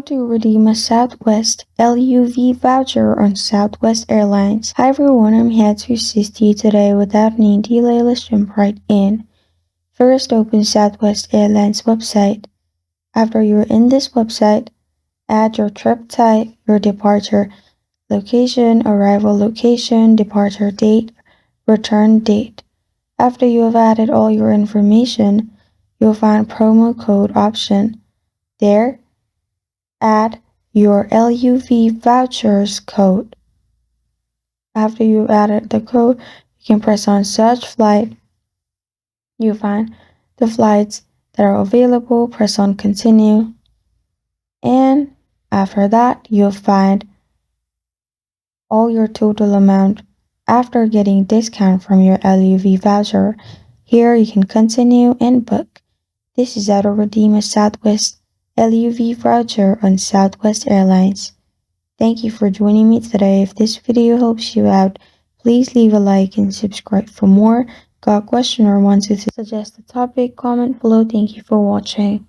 to redeem a Southwest LUV voucher on Southwest Airlines. Hi everyone, I'm here to assist you today without any delay. Let's jump right in. First, open Southwest Airlines website. After you're in this website, add your trip type, your departure location, arrival location, departure date, return date. After you have added all your information, you'll find promo code option. There, add your LUV vouchers code. After you've added the code, you can press on search flight. You'll find the flights that are available, press on continue. And after that, you'll find all your total amount after getting discount from your LUV voucher. Here you can continue and book. This is how to redeem a Southwest LUV voucher on Southwest Airlines. Thank you for joining me today. If this video helps you out, please leave a like and subscribe for more. Got a question or want to suggest a topic? Comment below. Thank you for watching.